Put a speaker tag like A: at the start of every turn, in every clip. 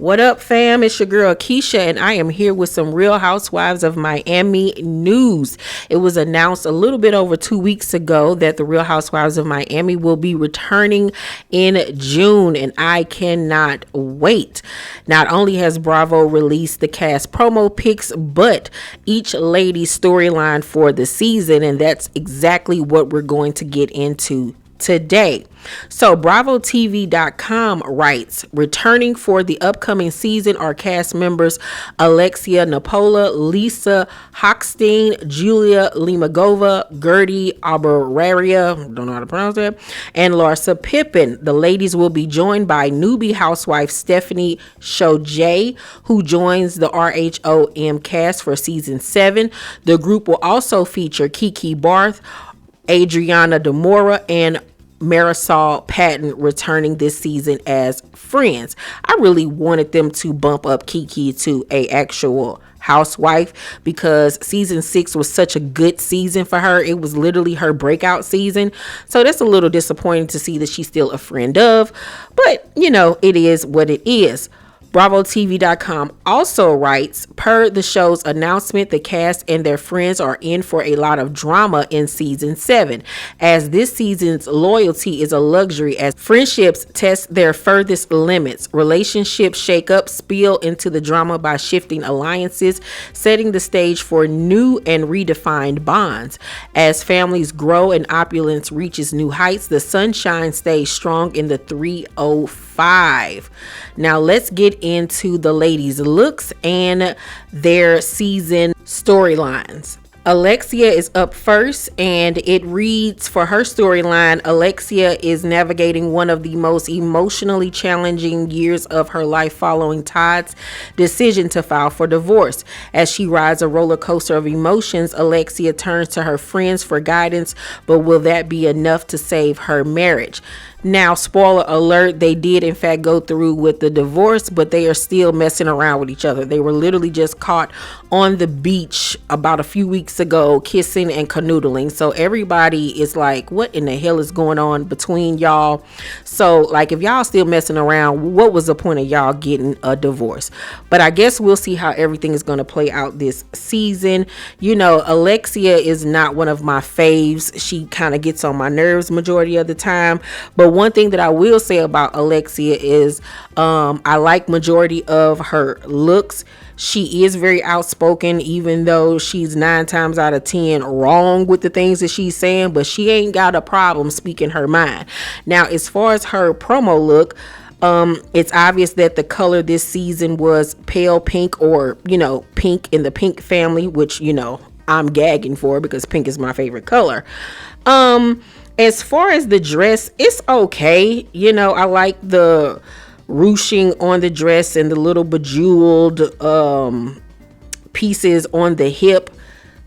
A: What up, fam? It's your girl Keisha, and I am here with some Real Housewives of Miami news. It was announced a little bit over 2 weeks ago that the Real Housewives of Miami will be returning in June, and I cannot wait. Not only has Bravo released the cast promo pics, but each lady's storyline for the season, and that's exactly what we're going to get into today. So BravoTV.com writes, returning for the upcoming season are cast members Alexia Napola, Lisa Hochstein, Julia Limagova, Gertie Aberaria, don't know how to pronounce that, and Larsa Pippen. The ladies will be joined by newbie housewife Stephanie Shojay, who joins the RHOM cast for season 7. The group will also feature Kiki Barth, Adriana Demoura, and Marisol Patton returning this season as friends. I really wanted them to bump up Kiki to a actual housewife because season 6 was such a good season for her. It was literally her breakout season. So that's a little disappointing to see that she's still a friend of, but you know, it is what it is. BravoTV.com also writes, per the show's announcement, the cast and their friends are in for a lot of drama in season 7, as this season's loyalty is a luxury as friendships test their furthest limits. Relationships shake up, spill into the drama by shifting alliances, setting the stage for new and redefined bonds. As families grow and opulence reaches new heights, the sunshine stays strong in the 305. Now let's get into the ladies' looks and their season storylines. Alexia is up first, and it reads for her storyline, Alexia is navigating one of the most emotionally challenging years of her life following Todd's decision to file for divorce. As she rides a roller coaster of emotions, Alexia turns to her friends for guidance, but will that be enough to save her marriage? Now, spoiler alert, they did in fact go through with the divorce, but they are still messing around with each other. They were literally just caught on the beach about a few weeks ago, kissing and canoodling. So everybody is like, what in the hell is going on between y'all? So like, if y'all still messing around, what was the point of y'all getting a divorce? But I guess we'll see how everything is going to play out this season. You know, Alexia is not one of my faves. She kind of gets on my nerves majority of the time. But one thing that I will say about Alexia is I like majority of her looks. She is very outspoken, even though she's 9 times out of 10 wrong with the things that she's saying, but she ain't got a problem speaking her mind. Now, as far as her promo look, it's obvious that the color this season was pale pink, or, you know, pink in the pink family, which, you know, I'm gagging for because pink is my favorite color. As far as the dress, it's okay. You know, I like the ruching on the dress and the little bejeweled pieces on the hip.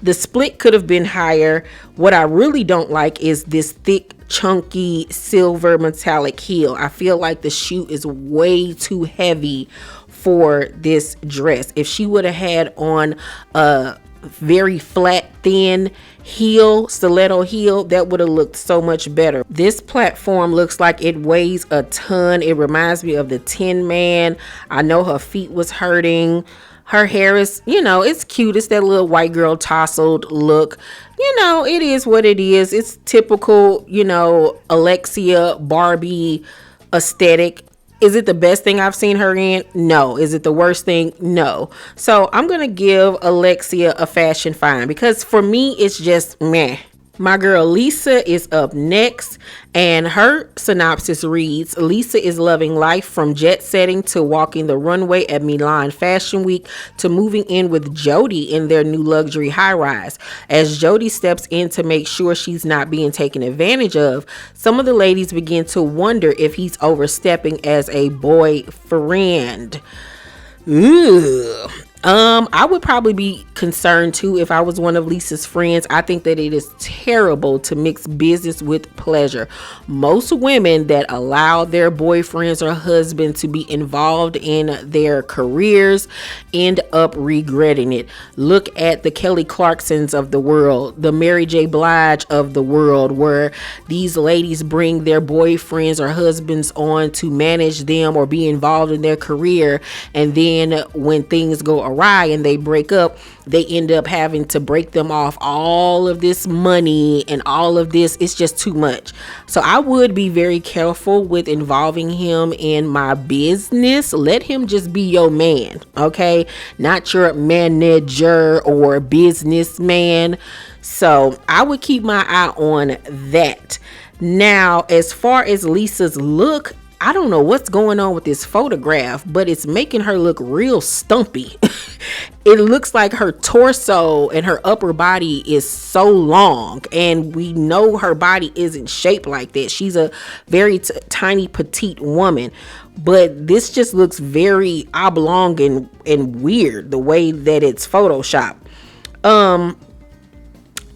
A: The split could have been higher. What I really don't like is this thick, chunky silver metallic heel. I feel like the shoe is way too heavy for this dress. If she would have had on a very flat, thin heel, stiletto heel, that would have looked so much better. This platform looks like it weighs a ton. It reminds me of the Tin Man. I know her feet was hurting. Her hair is, you know, it's cute. It's that little white girl tousled look. You know, it is what it is. It's typical, you know, Alexia Barbie aesthetic. Is it the best thing I've seen her in? No. Is it the worst thing? No. So I'm going to give Alexia a fashion find because for me, it's just meh. My girl Lisa is up next, and her synopsis reads, Lisa is loving life from jet setting to walking the runway at Milan Fashion Week to moving in with Jody in their new luxury high-rise. As Jody steps in to make sure she's not being taken advantage of, some of the ladies begin to wonder if he's overstepping as a boyfriend. Ooh. I would probably be concerned too if I was one of Lisa's friends. I think that it is terrible to mix business with pleasure. Most women that allow their boyfriends or husbands to be involved in their careers end up regretting it. Look at the Kelly Clarksons of the world, the Mary J. Blige of the world, where these ladies bring their boyfriends or husbands on to manage them or be involved in their career, and then when things go awry and they break up, they end up having to break them off all of this money and all of this. It's just too much. So I would be very careful with involving him in my business. Let him just be your man, okay? Not your manager or businessman. So I would keep my eye on that. Now, as far as Lisa's look, I don't know what's going on with this photograph, but it's making her look real stumpy. It looks like her torso and her upper body is so long, and we know her body isn't shaped like that. She's a very tiny, petite woman, but this just looks very oblong and weird the way that it's photoshopped.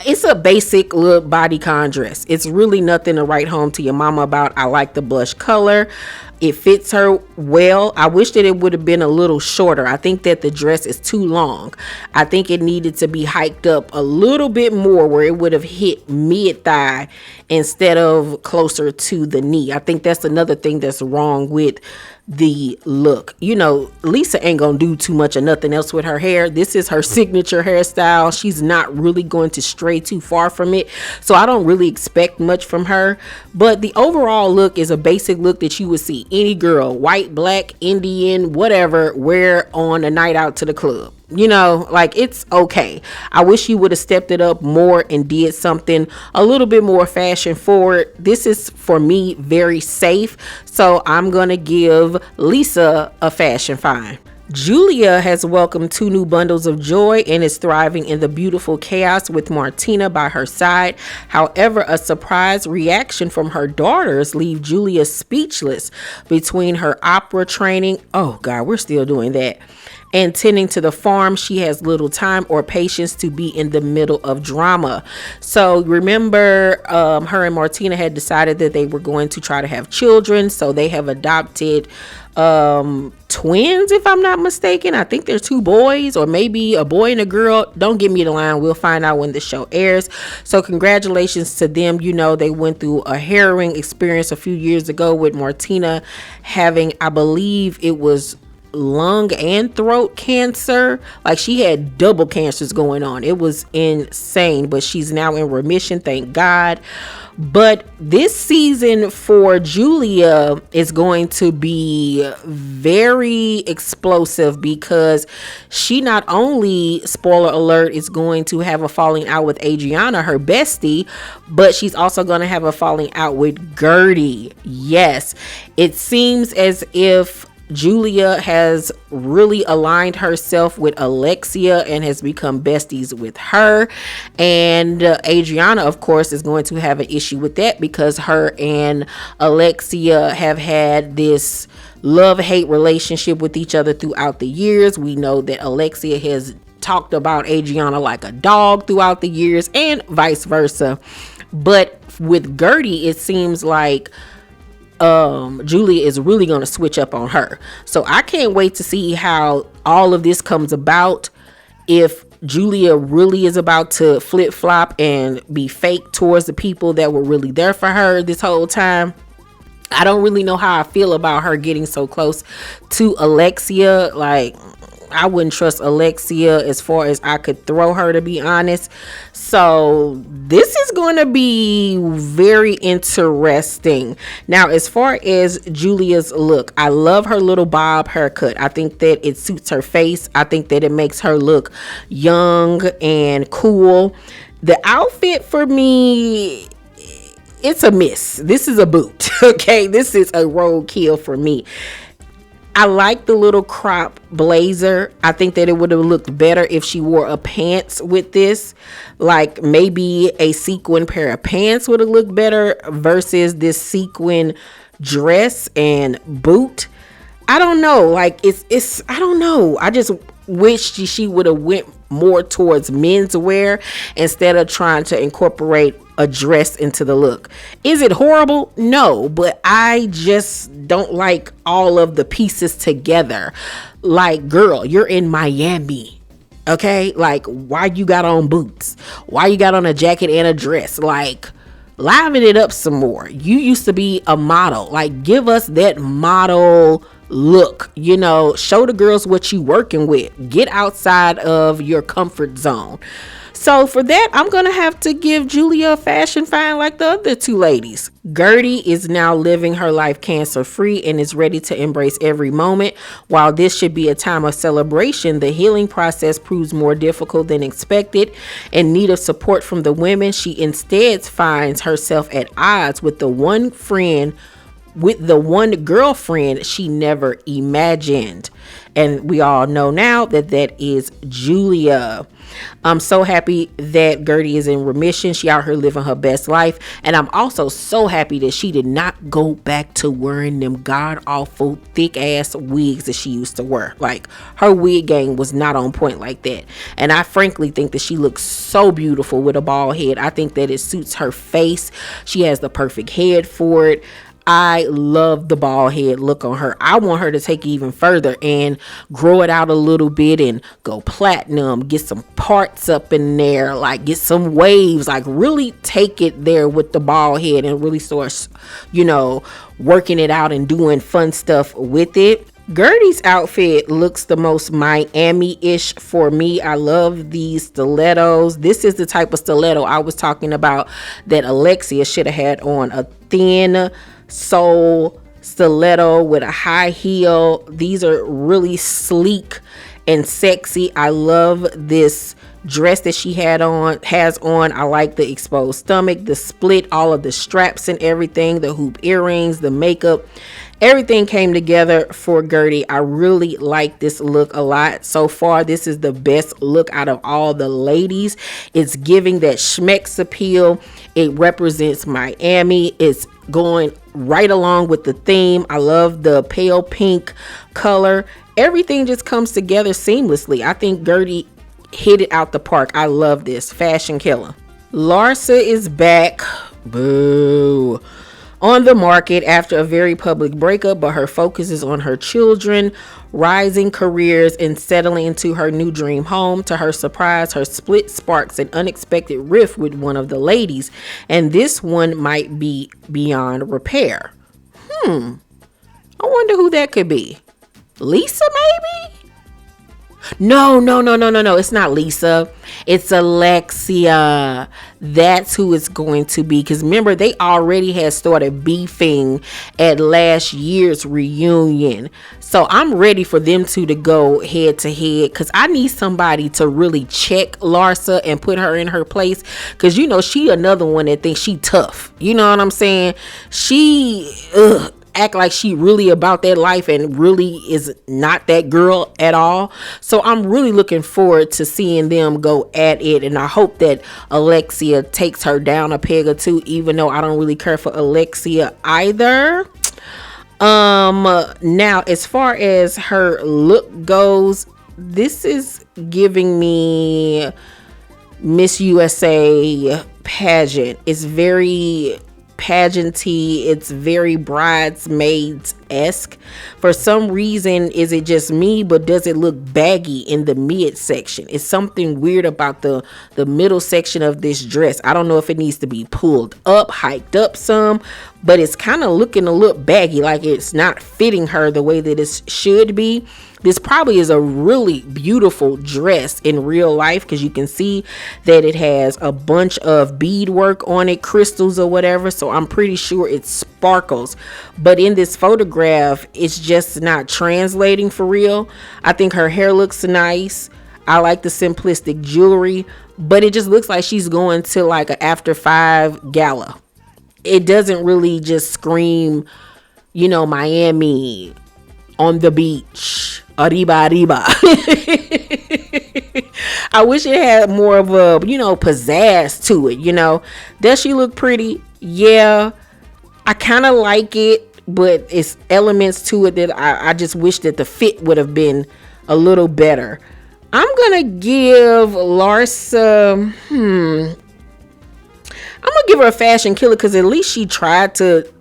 A: It's a basic little bodycon dress. It's really nothing to write home to your mama about. I like the blush color. It fits her well. I wish that it would have been a little shorter. I think that the dress is too long. I think it needed to be hiked up a little bit more where it would have hit mid-thigh instead of closer to the knee. I think that's another thing that's wrong with the look. You know, Lisa ain't gonna do too much of nothing else with her hair. This is her signature hairstyle. She's not really going to stray too far from it, so I don't really expect much from her. But the overall look is a basic look that you would see any girl, white, black, Indian, whatever, wear on a night out to the club. You know, like, it's okay. I wish you would have stepped it up more and did something a little bit more fashion forward. This is, for me, very safe. So I'm going to give Lisa a fashion fine. Julia has welcomed 2 new bundles of joy and is thriving in the beautiful chaos with Martina by her side. However, a surprise reaction from her daughters leave Julia speechless. Between her opera training, oh God, we're still doing that, and tending to the farm, she has little time or patience to be in the middle of drama. So remember, her and Martina had decided that they were going to try to have children. So they have adopted twins, if I'm not mistaken. I think they're 2 boys, or maybe a boy and a girl. Don't give me the line. We'll find out when the show airs. So congratulations to them. You know, they went through a harrowing experience a few years ago with Martina having, I believe it was lung and throat cancer. Like, she had double cancers going on. It was insane, but she's now in remission, thank God. But this season for Julia is going to be very explosive, because she not only, spoiler alert, is going to have a falling out with Adriana, her bestie, but she's also going to have a falling out with Gertie. Yes, it seems as if Julia has really aligned herself with Alexia and has become besties with her. And Adriana, of course, is going to have an issue with that, because her and Alexia have had this love-hate relationship with each other throughout the years. We know that Alexia has talked about Adriana like a dog throughout the years, and vice versa. But with Gertie, it seems like Julia is really going to switch up on her. So I can't wait to see how all of this comes about. If Julia really is about to flip-flop and be fake towards the people that were really there for her this whole time. I don't really know how I feel about her getting so close to Alexia. Like, I wouldn't trust Alexia as far as I could throw her, to be honest. So this is going to be very interesting. Now, as far as Julia's look, I love her little bob haircut. I think that it suits her face. I think that it makes her look young and cool. The outfit, for me, it's a miss. This is a boot. Okay, this is a roadkill for me. I like the little crop blazer. I think that it would have looked better if she wore a pants with this. Like, maybe a sequin pair of pants would have looked better versus this sequin dress and boot. I don't know. Like, it's I don't know. wish she would have went more towards menswear instead of trying to incorporate a dress into the look. Is it horrible? No, but I just don't like all of the pieces together. Like, girl, you're in Miami. Okay, like, why you got on boots? Why you got on a jacket and a dress? Like, liven it up some more. You used to be a model. Like, give us that model look. You know, show the girls what you working with. Get outside of your comfort zone. So for that, I'm going to have to give Julia a fashion find like the other two ladies. Gertie is now living her life cancer free and is ready to embrace every moment. While this should be a time of celebration, the healing process proves more difficult than expected. In need of support from the women, she instead finds herself at odds with the one girlfriend she never imagined. And we all know now that that is Julia. I'm so happy that Gertie is in remission. She out here living her best life. And I'm also so happy that she did not go back to wearing them god awful thick ass wigs that she used to wear. Like, her wig game was not on point like that. And I frankly think that she looks so beautiful with a bald head. I think that it suits her face. She has the perfect head for it. I love the bald head look on her. I want her to take it even further and grow it out a little bit and go platinum, get some parts up in there, like get some waves, like really take it there with the bald head and really start, working it out and doing fun stuff with it. Gertie's outfit looks the most Miami-ish for me. I love these stilettos. This is the type of stiletto I was talking about that Alexia should have had on. A thin sole stiletto with a high heel. These are really sleek and sexy. I love this dress that she has on. I like the exposed stomach, the split, all of the straps and everything, the hoop earrings, the makeup. Everything came together for Gertie. I really like this look a lot. So far, this is the best look out of all the ladies. It's giving that schmex appeal. It represents Miami. It's going right along with the theme. I love the pale pink color. Everything just comes together seamlessly. I think Gertie hit it out the park. I love this. Fashion killer. Larsa is back. Boo. On the market after a very public breakup, but her focus is on her children, rising careers, and settling into her new dream home. To her surprise, her split sparks an unexpected rift with one of the ladies, and this one might be beyond repair. I wonder who that could be. Lisa, maybe? No. It's not Lisa. It's Alexia. That's who it's going to be. Because remember, they already had started beefing at last year's reunion. So I'm ready for them two to go head to head. Because I need somebody to really check Larsa and put her in her place. Because, she another one that thinks she tough. You know what I'm saying? She act like she really about that life and really is not that girl at all. So I'm really looking forward to seeing them go at it, and I hope that Alexia takes her down a peg or two, even though I don't really care for Alexia either. Now as far as her look goes, this is giving me Miss USA pageant. It's very pageanty. It's very bridesmaids-esque. For some reason, is it just me, but does it look baggy in the mid section? It's something weird about the middle section of this dress. I don't know if it needs to be pulled up, hiked up some, but it's kind of looking a little baggy, like it's not fitting her the way that it should be. This probably is a really beautiful dress in real life, because you can see that it has a bunch of beadwork on it, crystals or whatever. So I'm pretty sure it sparkles. But in this photograph, it's just not translating for real. I think her hair looks nice. I like the simplistic jewelry, but it just looks like she's going to like an after 5 gala. It doesn't really just scream, Miami on the beach. Arriba. I wish it had more of a, pizzazz to it, Does she look pretty? Yeah. I kind of like it, but it's elements to it that I just wish that the fit would have been a little better. I'm gonna give Larsa, I'm gonna give her a fashion killer because at least she tried to,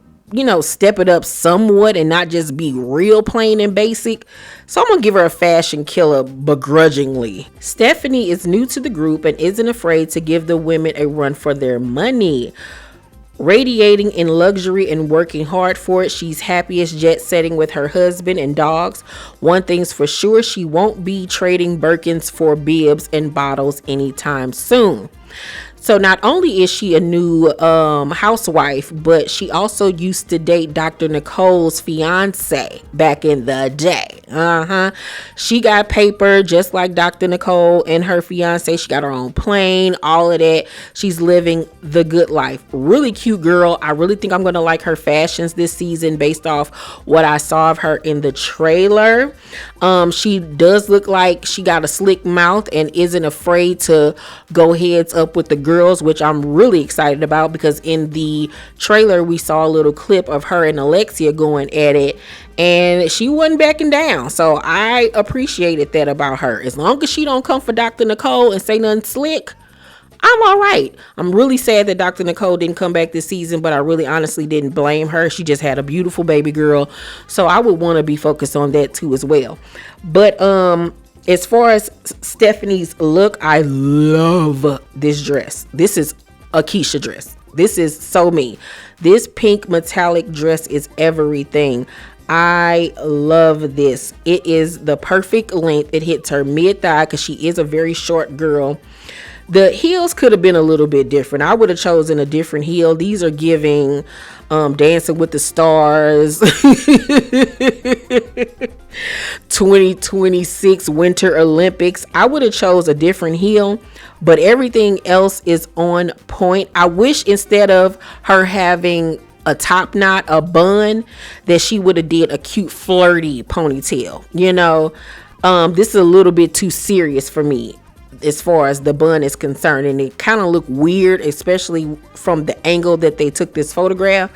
A: step it up somewhat and not just be real plain and basic. So I'm gonna give her a fashion killer begrudgingly. Stephanie is new to the group and isn't afraid to give the women a run for their money. Radiating in luxury and working hard for it, she's happiest jet setting with her husband and dogs. One thing's for sure, she won't be trading Birkins for bibs and bottles anytime soon. So not only is she a new housewife, but she also used to date Dr. Nicole's fiance back in the day. She got paper just like Dr. Nicole and her fiance. She got her own plane, all of that. She's living the good life. Really cute girl. I really think I'm going to like her fashions this season based off what I saw of her in the trailer. She does look like she got a slick mouth and isn't afraid to go heads up with the girls, which I'm really excited about because in the trailer we saw a little clip of her and Alexia going at it and she wasn't backing down. So I appreciated that about her. As long as she don't come for Dr. Nicole and say nothing slick, I'm all right. I'm really sad that Dr. Nicole didn't come back this season, but I really honestly didn't blame her. She just had a beautiful baby girl. So I would want to be focused on that too as well. But as far as Stephanie's look, I love this dress. This is a Keisha dress. This is so me. This pink metallic dress is everything. I love this. It is the perfect length. It hits her mid-thigh because she is a very short girl. The heels could have been a little bit different. I would have chosen a different heel. These are giving Dancing with the Stars 2026 Winter Olympics. I would have chose a different heel, but everything else is on point. I wish instead of her having a top knot, a bun, that she would have did a cute flirty ponytail. This is a little bit too serious for me as far as the bun is concerned, and it kind of looked weird, especially from the angle that they took this photograph.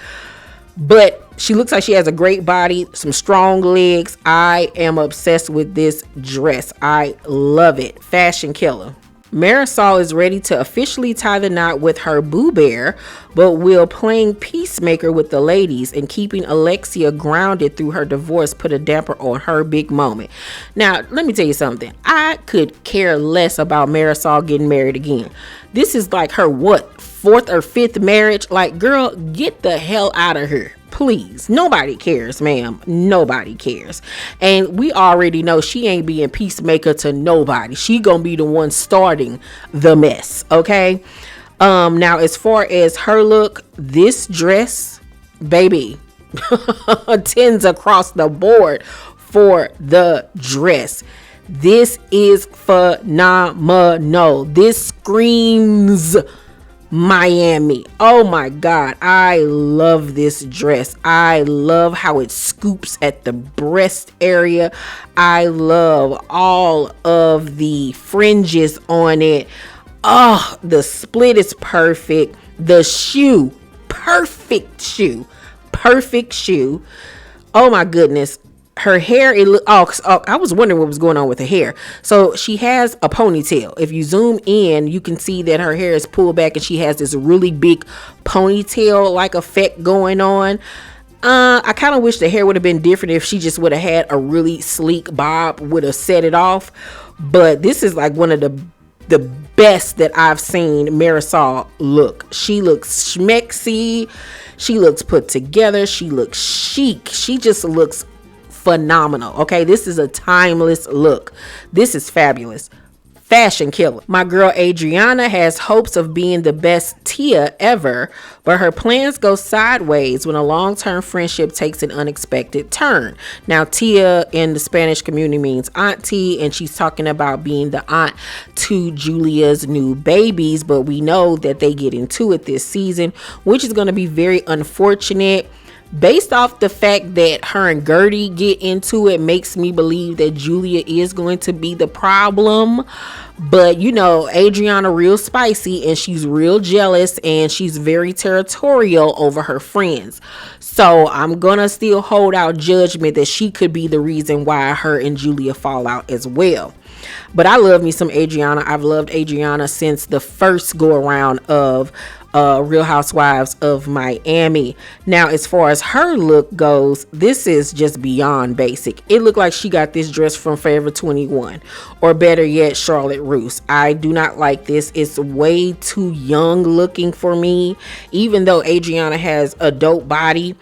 A: But she looks like she has a great body, some strong legs. I am obsessed with this dress. I love it. Fashion killer. Marisol is ready to officially tie the knot with her boo bear, but will playing peacemaker with the ladies and keeping Alexia grounded through her divorce put a damper on her big moment. Now, let me tell you something. I could care less about Marisol getting married again. This is like her, fourth or fifth marriage? Like, girl, get the hell out of here. Please. Nobody cares, ma'am. Nobody cares. And we already know she ain't being peacemaker to nobody. She gonna be the one starting the mess. Okay. Now as far as her look, this dress, baby, 10s across the board for the dress. This is phenomenal. This screams Miami. Oh my God. I love this dress. I love how it scoops at the breast area. I love all of the fringes on it. Oh, the split is perfect. The shoe, perfect shoe. Oh my goodness. Her hair, I was wondering what was going on with her hair. So she has a ponytail. If you zoom in, you can see that her hair is pulled back and she has this really big ponytail like effect going on. I kind of wish the hair would have been different if she just would have had a really sleek bob, would have set it off. But this is like one of the best that I've seen Marisol look. She looks schmexy. She looks put together. She looks chic. She just looks phenomenal. Okay, this is a timeless look. This is fabulous. Fashion killer. My girl Adriana has hopes of being the best Tia ever, but her plans go sideways when a long-term friendship takes an unexpected turn. Now, Tia in the Spanish community means auntie, and she's talking about being the aunt to Julia's new babies, but we know that they get into it this season, which is going to be very unfortunate. Based off the fact that her and Gertie get into it makes me believe that Julia is going to be the problem. But you know, Adriana real spicy, and she's real jealous, and she's very territorial over her friends. So I'm gonna still hold out judgment that she could be the reason why her and Julia fall out as well. But I love me some Adriana. I've loved Adriana since the first go around of Real Housewives of Miami. Now, as far as her look goes, this is just beyond basic. It looked like she got this dress from Forever 21, or better yet, Charlotte Russe. I do not like this. It's way too young looking for me, even though Adriana has a dope body.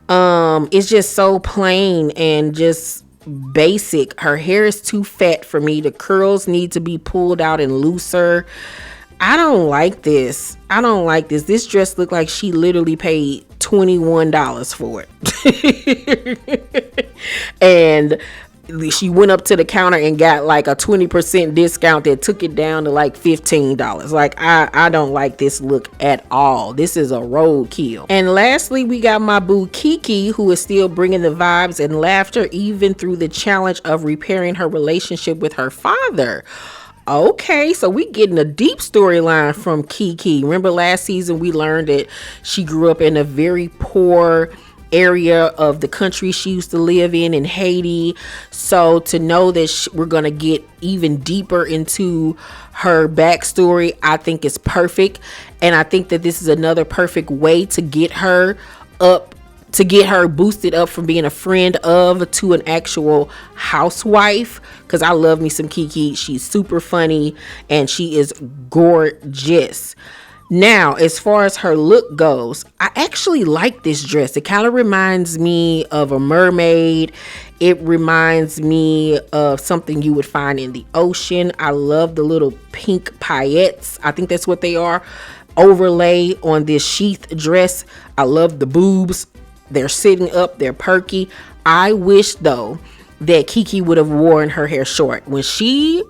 A: It's just so plain and just basic. Her hair is too fat for me. The curls need to be pulled out and looser. I don't like this. This dress looked like she literally paid $21 for it. And she went up to the counter and got like a 20% discount that took it down to like $15. Like, I don't like this look at all. This is a roadkill. And lastly, we got my boo Kiki, who is still bringing the vibes and laughter even through the challenge of repairing her relationship with her father. Okay, so we getting a deep storyline from Kiki. Remember last season we learned that she grew up in a very poor area of the country she used to live in Haiti. So to know that we're going to get even deeper into her backstory, I think is perfect. And I think that this is another perfect way to get her up, to get her boosted up from being a friend of to an actual housewife, because I love me some Kiki. She's super funny and she is gorgeous. Now, as far as her look goes, I actually like this dress. It kind of reminds me of a mermaid. It reminds me of something you would find in the ocean. I love the little pink paillettes. I think that's what they are. Overlay on this sheath dress. I love the boobs. They're sitting up. They're perky. I wish, though, that Kiki would have worn her hair short. When she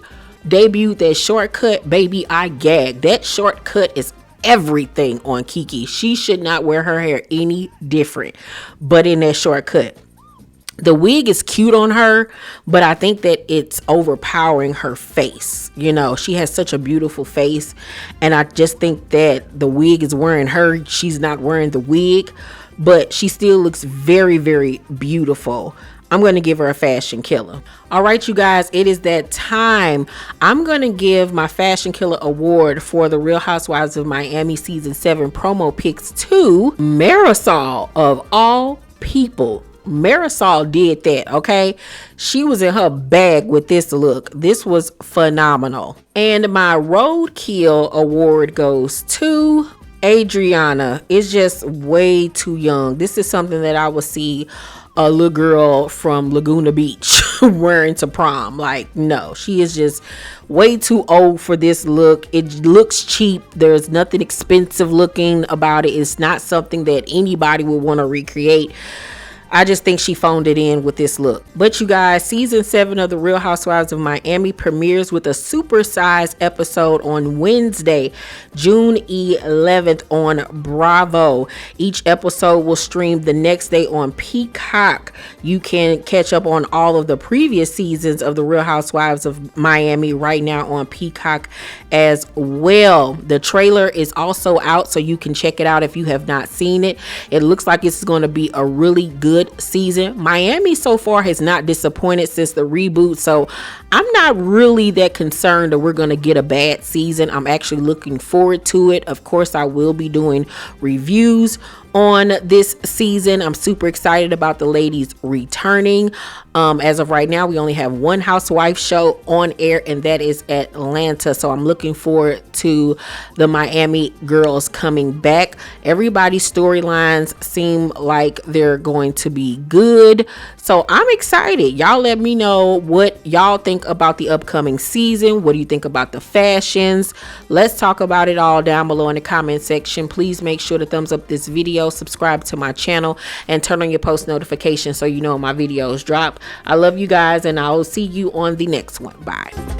A: debuted that shortcut, baby, I gagged. That shortcut is everything on Kiki. She should not wear her hair any different, but in that shortcut. The wig is cute on her, but I think that it's overpowering her face. You know, she has such a beautiful face, and I just think that the wig is wearing her. She's not wearing the wig, but she still looks very, very beautiful. I'm going to give her a fashion killer. All right, you guys, it is that time. I'm going to give my fashion killer award for the Real Housewives of Miami season 7 promo pics to Marisol, of all people. Marisol did that, okay? She was in her bag with this look. This was phenomenal. And my roadkill award goes to Adriana. It's just way too young. This is something that I would see a little girl from Laguna Beach wearing to prom. Like, no, she is just way too old for this look. It looks cheap. There's nothing expensive looking about it. It's not something that anybody would want to recreate. I just think she phoned it in with this look. But you guys, season 7 of the Real Housewives of Miami premieres with a supersized episode on Wednesday, June 11th on Bravo. Each episode will stream the next day on Peacock. You can catch up on all of the previous seasons of the Real Housewives of Miami right now on Peacock as well. The trailer is also out, so you can check it out if you have not seen it. It looks like it's going to be a really good season. Miami so far has not disappointed since the reboot, so I'm not really that concerned that we're going to get a bad season. I'm actually looking forward to it. Of course, I will be doing reviews on this season. I'm super excited about the ladies returning. As of right now, we only have one housewife show on air, and that is Atlanta. So I'm looking forward to the Miami girls coming back. Everybody's storylines seem like they're going to be good. So I'm excited. Y'all let me know what y'all think about the upcoming season. What do you think about the fashions? Let's talk about it all down below in the comment section. Please make sure to thumbs up this video, subscribe to my channel, and turn on your post notifications so you know when my videos drop. I love you guys, and I'll see you on the next one. Bye.